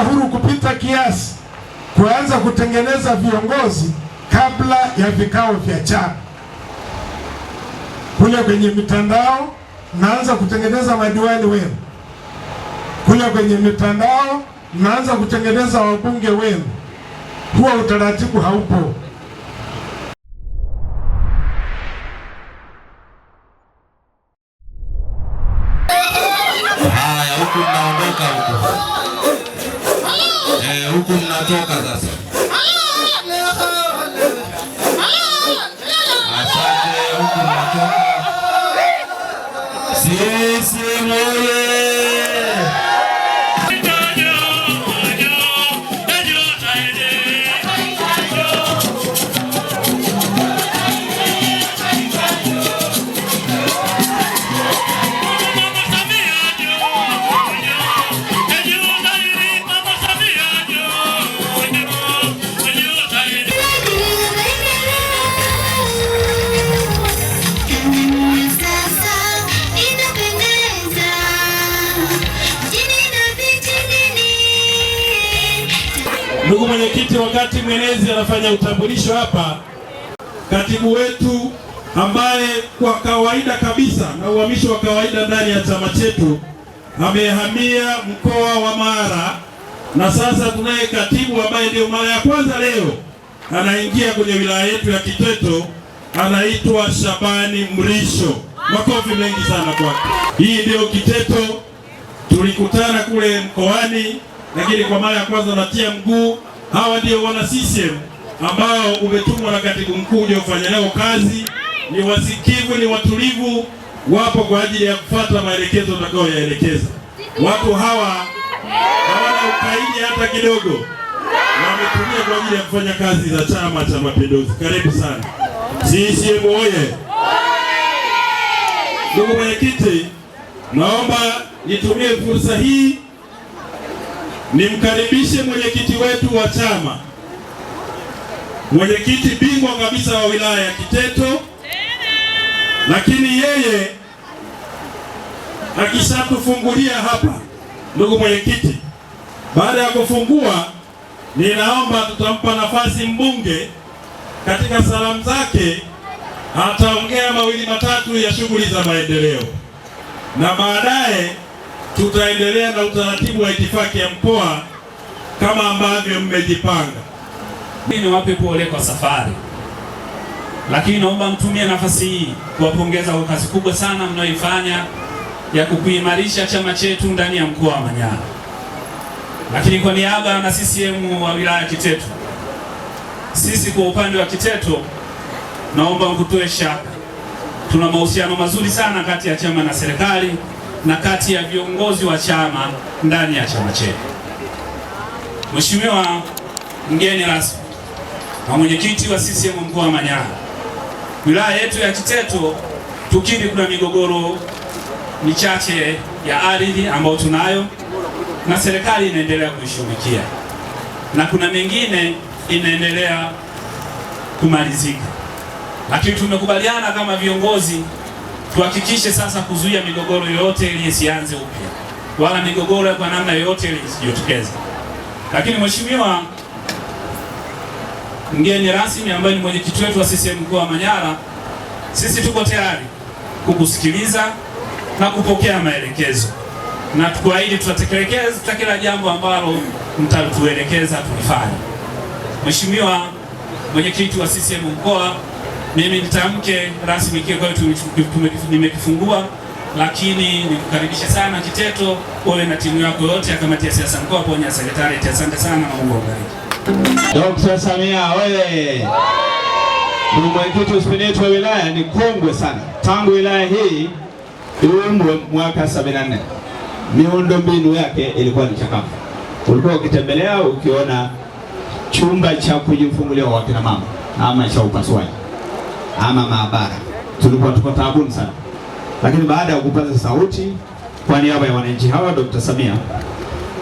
huru kupita kiasi kuanza kutengeneza viongozi kabla ya vikao vya chama. Kule kwenye mitandao mnaanza kutengeneza madiwani wenu, kule kwenye mitandao mnaanza kutengeneza wabunge wenu. Huo utaratibu haupo. Haya, huku mnaondoka huku. Huku mnatoka sasa. Asante, huku mnatoka. Sisi moye. Ndugu mwenyekiti, wakati mwenezi anafanya utambulisho hapa, katibu wetu ambaye kwa kawaida kabisa na uhamisho wa kawaida ndani ya chama chetu amehamia mkoa wa Mara, na sasa tunaye katibu ambaye ndio mara ya kwanza leo anaingia kwenye wilaya yetu ya Kiteto, anaitwa Shabani Mrisho. Makofi mengi sana kwake. Hii ndio Kiteto, tulikutana kule mkoani, lakini kwa mara ya kwanza natia mguu. Hawa ndio wana CCM ambao umetumwa na katibu mkuu uje ufanye nao kazi. Ni wasikivu, ni watulivu, wapo kwa ajili ya kufuata maelekezo utakayoyaelekeza. Watu hawa hawana ukaidi hata kidogo, wametumia kwa ajili ya kufanya kazi za Chama cha Mapinduzi. Karibu sana CCM oye! Ndugu mwenyekiti, naomba nitumie fursa hii nimkaribishe mwenyekiti wetu wa chama, mwenyekiti bingwa kabisa wa wilaya ya Kiteto, lakini yeye akishatufungulia hapa, ndugu mwenyekiti, baada ya kufungua, ninaomba tutampa nafasi mbunge katika salamu zake, ataongea mawili matatu ya shughuli za maendeleo, na baadaye tutaendelea na utaratibu wa itifaki ya mkoa kama ambavyo mmejipanga. Mimi niwape pole kwa safari, lakini naomba mtumie nafasi hii kuwapongeza kwa kazi kubwa sana mnayoifanya ya kuimarisha chama chetu ndani ya mkoa wa Manyara. Lakini kwa niaba na CCM wa wilaya Kiteto, sisi kwa upande wa Kiteto naomba mkutoe shaka, tuna mahusiano mazuri sana kati ya chama na serikali na kati ya viongozi wa chama ndani ya chama chetu. Mheshimiwa mgeni rasmi na mwenyekiti wa CCM mkoa wa Manyara, wilaya yetu ya Kiteto tukiri kuna migogoro michache ya ardhi ambayo tunayo na serikali inaendelea kuishughulikia, na kuna mengine inaendelea kumalizika, lakini tumekubaliana kama viongozi tuhakikishe sasa kuzuia migogoro yoyote ili isianze upya, wala migogoro kwa namna yoyote ili isijitokeze. Lakini mheshimiwa mgeni rasmi ambaye ni mwenyekiti wetu wa CCM mkoa wa Manyara, sisi tuko tayari kukusikiliza na kupokea maelekezo, na tukuahidi tutatekeleza kila jambo ambalo mtatuelekeza tulifanye. Mheshimiwa mwenyekiti wa CCM mkoa, mimi nitamke rasmi kile kwa nimekifungua, lakini nikukaribisha sana Kiteto, wewe na timu yako yote ya kamati ya siasa mkoa pamoja na sekretarieti. Asante sana na Mungu awabariki. Dr. Samia oye! Ndugu mwenyekiti, hospitali yetu ya wilaya ni kongwe sana. Tangu wilaya hii iundwe mwaka 74, miundo mbinu yake ilikuwa ni chakavu. Ulikuwa ukitembelea ukiona chumba cha kujifungulia wa kina mama ama cha upasuaji ama maabara, tulikuwa tuko taabuni sana. Lakini baada ya kupaza sauti kwa niaba ya wananchi hawa, Dr. Samia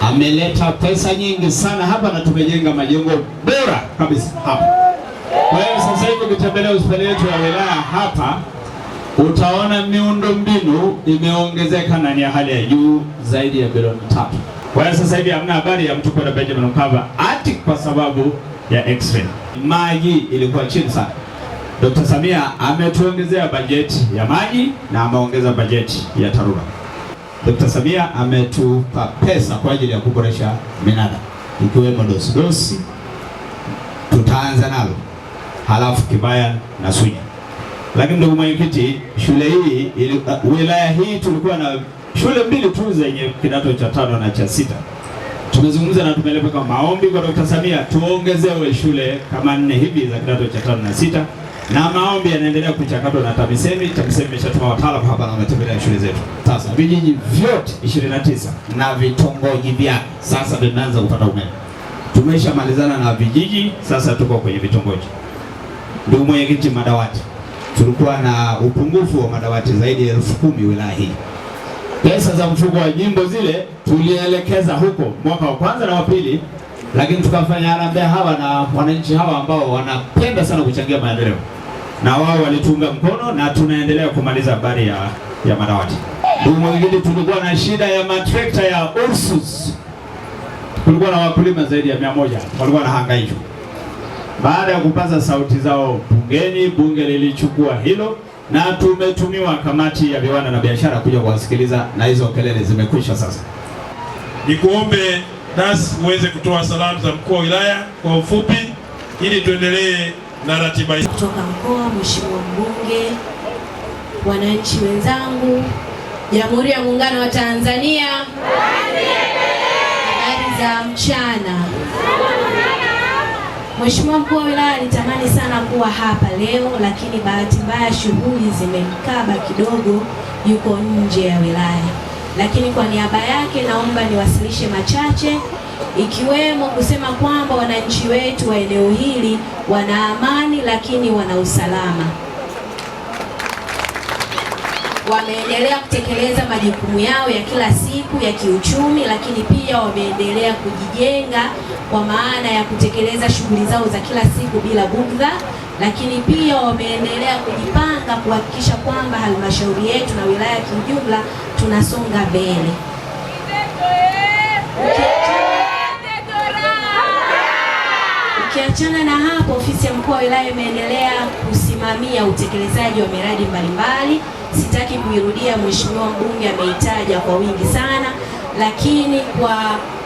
ameleta pesa nyingi sana hapa na tumejenga majengo bora kabisa hapa. Kwa hiyo sasa hivi ukitembelea hospitali yetu ya wilaya hapa, utaona miundo mbinu imeongezeka na ni ya hali ya juu zaidi ya bilioni 3. Kwa hiyo sasa hivi hamna habari ya mtu kwenda Benjamin Mkapa ati kwa sababu ya X-ray. Maji ilikuwa chini sana. Dr. Samia ametuongezea bajeti ya maji na ameongeza bajeti ya TARURA. Dr. Samia ametupa pesa kwa ajili ya kuboresha minada ikiwemo dosi tutaanza nalo, halafu Kibaya na Sunya. Lakini ndugu mwenyekiti, shule hii wilaya hii tulikuwa na shule mbili tu zenye kidato cha 5 na cha 6. Tumezungumza na tumeelekeza maombi kwa Dr. Samia tuongezewe shule kama 4 hivi za kidato cha 5 na 6, na maombi yanaendelea kuchakatwa na TAMISEMI. TAMISEMI imeshatuma wataalamu hapa na wametembelea shule zetu. Sasa vijiji vyote 29 na vitongoji vyake sasa vinaanza kupata umeme. Tumeshamalizana na vijiji, sasa tuko kwenye vitongoji. Ndugu mwenyekiti, madawati tulikuwa na upungufu wa madawati zaidi ya 10,000 wilaya hii. Pesa za mfuko wa jimbo zile tulielekeza huko mwaka wa kwanza na wa pili, lakini tukafanya harambee hawa na wananchi hawa ambao wanapenda sana kuchangia maendeleo, na wao walitunga mkono na tunaendelea kumaliza habari ya madawati. Ndugu mwenyekiti, tulikuwa na shida ya matrekta ya Ursus. Kulikuwa na wakulima zaidi ya 100 walikuwa na hangaiko. Baada ya kupaza sauti zao bungeni, bunge lilichukua hilo na tumetumiwa kamati ya viwanda na biashara kuja kuwasikiliza, na hizo kelele zimekwisha sasa. Nikuombe nasi muweze kutoa salamu za mkuu wa wilaya kwa ufupi ili tuendelee na ratiba hii. Kutoka mkoa, Mheshimiwa Mbunge, wananchi wenzangu, Jamhuri ya Muungano wa Tanzania, habari za mchana. Mheshimiwa mkuu wa wilaya alitamani sana kuwa hapa leo, lakini bahati mbaya shughuli zimemkaba kidogo, yuko nje ya wilaya. Lakini kwa niaba yake naomba niwasilishe machache, ikiwemo kusema kwamba wananchi wetu wa eneo hili wana amani lakini wana usalama. Wameendelea kutekeleza majukumu yao ya kila siku ya kiuchumi, lakini pia wameendelea kujijenga kwa maana ya kutekeleza shughuli zao za kila siku bila bugdha, lakini pia wameendelea kujipanga kuhakikisha kwamba halmashauri yetu na wilaya kiujumla tunasonga mbele. Ukiachana na hapo, ofisi ya mkuu wa wilaya imeendelea kusimamia utekelezaji wa miradi mbalimbali. Sitaki kuirudia, mheshimiwa mbunge ameitaja kwa wingi sana, lakini kwa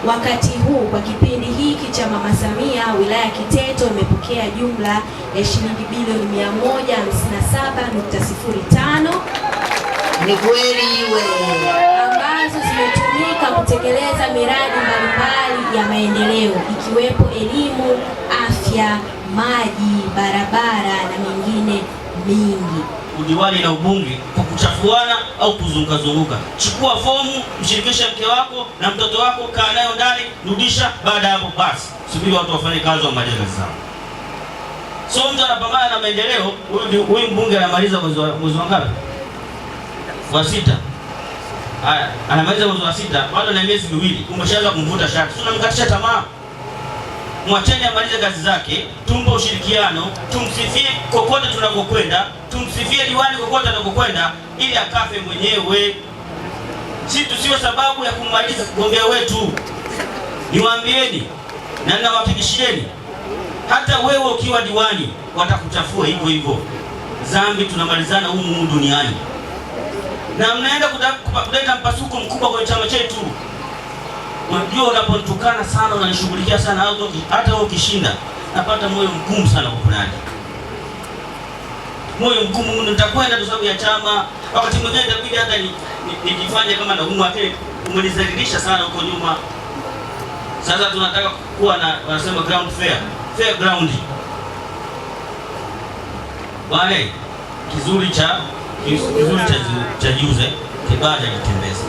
wakati huu, kwa kipindi hiki cha Mama Samia, wilaya Kiteto imepokea jumla ya shilingi bilioni 157.05 ni kweli ambazo zimetumika kutekeleza miradi mbalimbali ya maendeleo ikiwepo elimu, afya, maji, barabara na mingine mingi. Udiwani na ubunge kwa kuchafuana au kuzunguka. Chukua fomu, mshirikishe mke wako na mtoto wako, kaa nayo ndani, rudisha. Baada ya hapo basi subiri watu wafanye kazi wa majengo zao. So mtu anapambana na maendeleo. Huyu mbunge anamaliza mwezi wa ngapi? Wa 6. Haya, anamaliza mwezi wa 6, bado na miezi 2, umeshaanza kumvuta shati. Sio unamkatisha tamaa. Mwacheni amalize kazi zake, tumpe ushirikiano, tumsifie kokote tunakokwenda, tumsifie diwani kokote anakokwenda ili akafe mwenyewe. Si tusiwe sababu ya kumaliza mgombea wetu. Niwaambieni na ninawahakikishieni, hata wewe ukiwa diwani watakuchafua hivyo hivyo. Dhambi tunamalizana humu duniani. Na mnaenda kuleta mpasuko mkubwa kwenye chama chetu. Unajua, unapotukana sana, unanishughulikia sana, hata wewe ukishinda napata moyo mgumu sana kukunaje. Moyo mgumu, nitakwenda kwa sababu ya chama. Wakati mwingine itabidi hata nijifanye kama na humu ate umenizalilisha sana huko nyuma. Sasa tunataka kuwa na wanasema ground fair ground. Wale kizuri cha jiuze, kibaya kitembeza.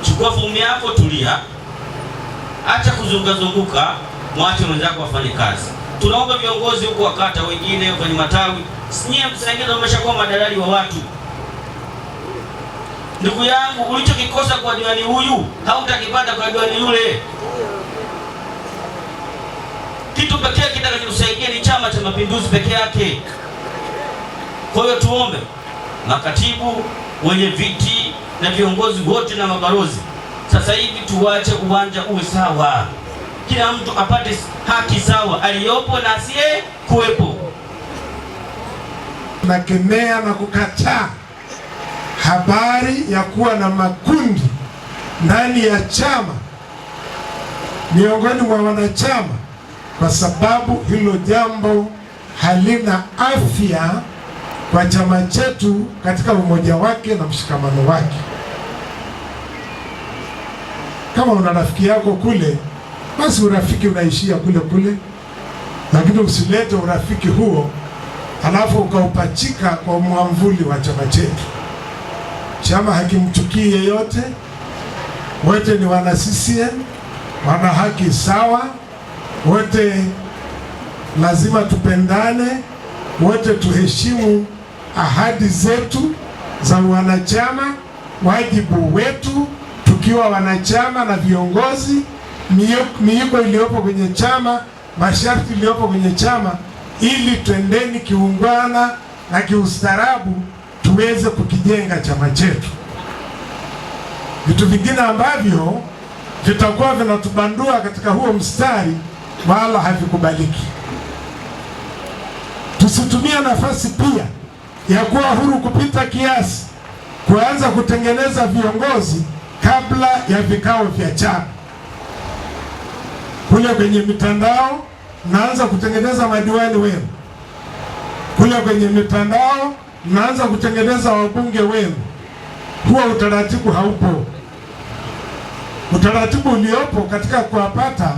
Chukua fomu yako, tulia. Acha kuzunguka, mwache mwenzako afanye kazi. Tunaomba viongozi huko wakata, wengine kwenye matawi, nyie msaidie, mmeshakuwa madalali wa watu. Ndugu yangu, ulichokikosa kwa diwani huyu hautakipata kwa diwani yule. Kitu pekee kitakachotusaidia ni Chama cha Mapinduzi peke yake. Kwa hiyo tuombe makatibu, wenye viti na viongozi wote na mabalozi Sasa hivi tuwache uwanja uwe sawa, kila mtu apate haki sawa, aliyopo na asiye kuwepo. Nakemea na kukataa habari ya kuwa na makundi ndani ya chama miongoni mwa wanachama, kwa sababu hilo jambo halina afya kwa chama chetu katika umoja wake na mshikamano wake. Kama una rafiki yako kule, basi urafiki unaishia kule kule, lakini usilete urafiki huo halafu ukaupachika kwa mwamvuli wa chama chetu. Chama hakimchukii yeyote, wote ni wana CCM, wana haki sawa, wote lazima tupendane, wote tuheshimu ahadi zetu za wanachama, wajibu wetu tukiwa wanachama na viongozi, miiko iliyopo kwenye chama, masharti iliyopo kwenye chama, ili twendeni kiungwana na kiustaarabu tuweze kukijenga chama chetu. Vitu vingine ambavyo vitakuwa vinatubandua katika huo mstari wala havikubaliki. Tusitumie nafasi pia ya kuwa huru kupita kiasi kuanza kutengeneza viongozi kabla ya vikao vya chama. Kule kwenye mitandao mnaanza kutengeneza madiwani wenu, kule kwenye mitandao mnaanza kutengeneza wabunge wenu. Huo utaratibu haupo. Utaratibu uliopo katika kuwapata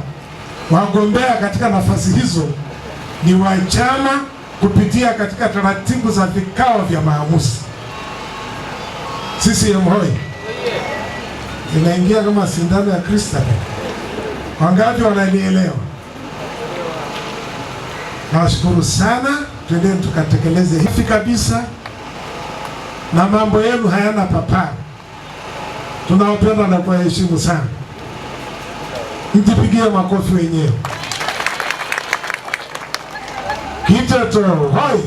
wagombea katika nafasi hizo ni wa chama kupitia katika taratibu za vikao vya maamuzi. CCM hoi! Inaingia kama sindano ya Kristo. Wangapi wananielewa? Nawashukuru sana, twendeni tukatekeleze hivi kabisa, na mambo yenu hayana papara. Tunawapenda na kuwaheshimu sana. Mjipigie makofi wenyewe. Kiteto hoi!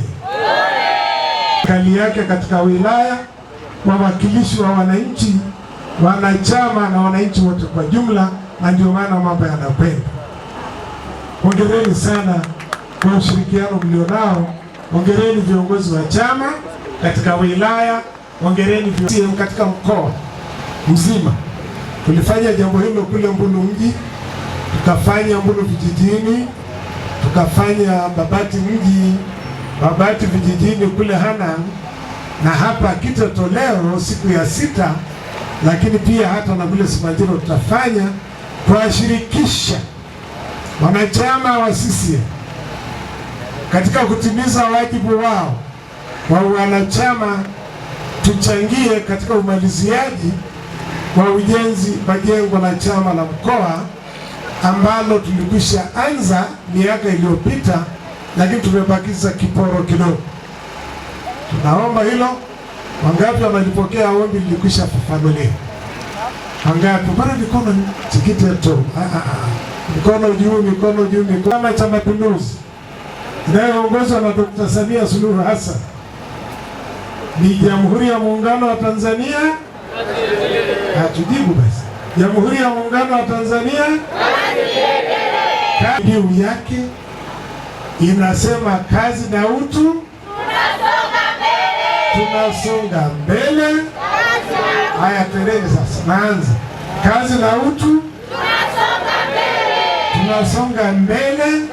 Serikali yake katika wilaya, wawakilishi wa wananchi, wanachama na wananchi wote kwa jumla, na ndio maana mambo yanakwenda. Hongereni sana kwa ushirikiano mlionao. Hongereni viongozi wa chama katika wilaya, hongereni viongozi katika mkoa mzima. Tulifanya jambo hilo kule Mbulu mji, tukafanya Mbulu vijijini, tukafanya Babati mji, Babati vijijini kule Hanang', na hapa Kiteto leo siku ya 6, lakini pia hata na kule Simanjiro tutafanya, kuwashirikisha wanachama wa CCM katika kutimiza wajibu wao wa wanachama. Tuchangie katika umaliziaji wa ujenzi wa jengo la chama la mkoa ambalo tulikwisha anza miaka iliyopita, lakini tumebakiza kiporo kidogo. Tunaomba hilo. Wangapi wanalipokea ombi lilikwisha fafanuliwa? Wangapi? Bado mikono Kiteto. Mikono juu, mikono juu, mikono. Chama cha Mapinduzi inayoongozwa na Dr. Samia Suluhu Hassan ni Jamhuri ya Muungano wa Tanzania. Hatujibu basi. Jamhuri ya Muungano wa Tanzania. Kauli yake inasema kazi na utu, tunasonga mbele. Haya, twendeni sasa. Naanza. Kazi na utu, tunasonga mbele.